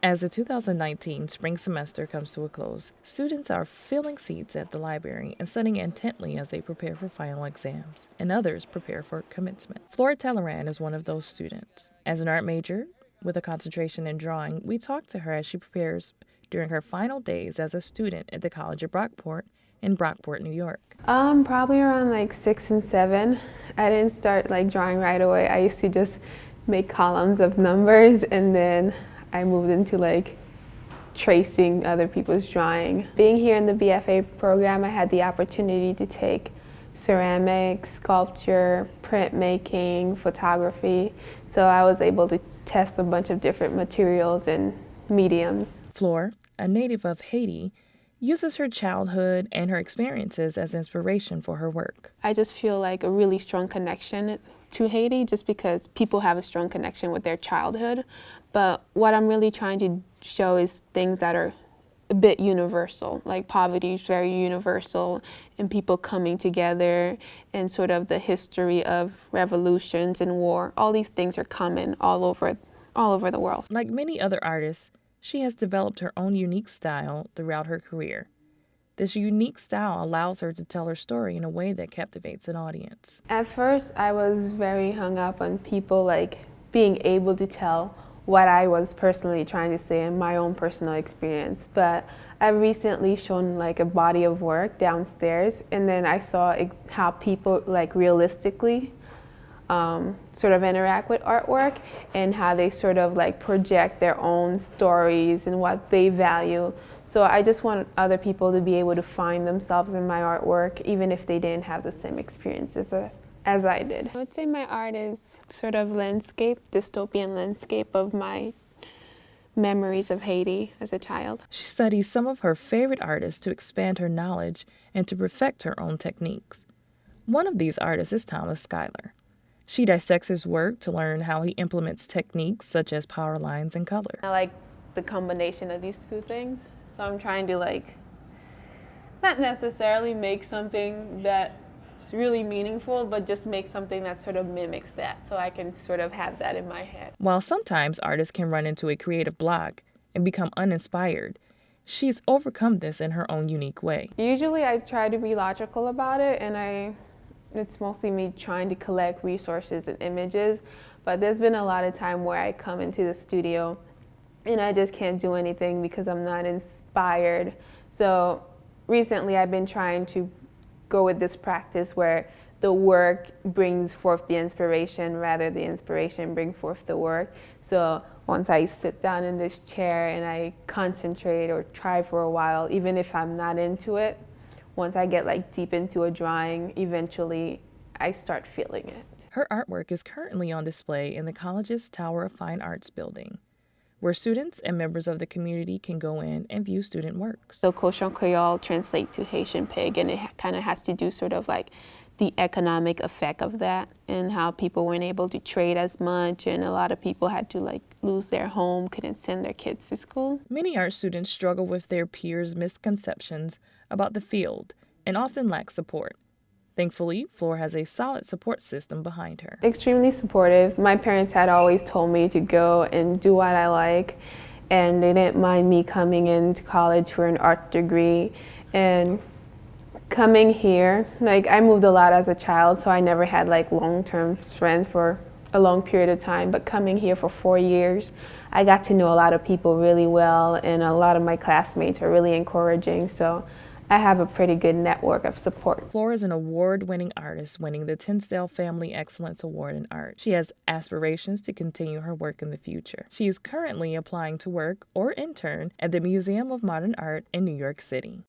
As the 2019 spring semester comes to a close, students are filling seats at the library and studying intently as they prepare for final exams, and others prepare for commencement. Flore Tallerand is one of those students. As an art major with a concentration in drawing, we talked to her as she prepares during her final days as a student at the College of Brockport in Brockport, New York. Probably around like 6 and 7. I didn't start like drawing right away. I used to just make columns of numbers, and then I moved into like tracing other people's drawing. Being here in the BFA program, I had the opportunity to take ceramics, sculpture, printmaking, photography. So I was able to test a bunch of different materials and mediums. Flore, a native of Haiti, uses her childhood and her experiences as inspiration for her work. I just feel like a really strong connection to Haiti just because people have a strong connection with their childhood. But what I'm really trying to show is things that are a bit universal, like poverty is very universal, and people coming together, and sort of the history of revolutions and war. All these things are common all over the world. Like many other artists, she has developed her own unique style throughout her career. This unique style allows her to tell her story in a way that captivates an audience. At first, I was very hung up on people like being able to tell what I was personally trying to say in my own personal experience. But I've recently shown like a body of work downstairs, and then I saw how people like realistically sort of interact with artwork, and how they sort of like project their own stories and what they value. So I just want other people to be able to find themselves in my artwork, even if they didn't have the same experiences as I did. I would say my art is sort of landscape, dystopian landscape of my memories of Haiti as a child. She studies some of her favorite artists to expand her knowledge and to perfect her own techniques. One of these artists is Thomas Schuyler. She dissects his work to learn how he implements techniques such as power lines and color. I like the combination of these two things. So I'm trying to like, not necessarily make something that's really meaningful, but just make something that sort of mimics that, so I can sort of have that in my head. While sometimes artists can run into a creative block and become uninspired, she's overcome this in her own unique way. Usually I try to be logical about it, and it's mostly me trying to collect resources and images, but there's been a lot of time where I come into the studio and I just can't do anything because I'm not inspired. So recently I've been trying to go with this practice where the work brings forth the inspiration rather the inspiration bring forth the work. So once I sit down in this chair and I concentrate or try for a while, even if I'm not into it, once I get like deep into a drawing, eventually I start feeling it. Her artwork is currently on display in the college's Tower of Fine Arts building, where students and members of the community can go in and view student works. So Cochon Creole translates to Haitian pig, and it kind of has to do sort of like the economic effect of that and how people weren't able to trade as much, and a lot of people had to like lose their home, couldn't send their kids to school. Many art students struggle with their peers' misconceptions about the field and often lack support. Thankfully, Flore has a solid support system behind her. Extremely supportive. My parents had always told me to go and do what I like, and they didn't mind me coming into college for an art degree. And coming here, like I moved a lot as a child, so I never had like long-term friends for a long period of time, but coming here for 4 years, I got to know a lot of people really well, and a lot of my classmates are really encouraging. So I have a pretty good network of support. Flore is an award-winning artist, winning the Tinsdale Family Excellence Award in Art. She has aspirations to continue her work in the future. She is currently applying to work or intern at the Museum of Modern Art in New York City.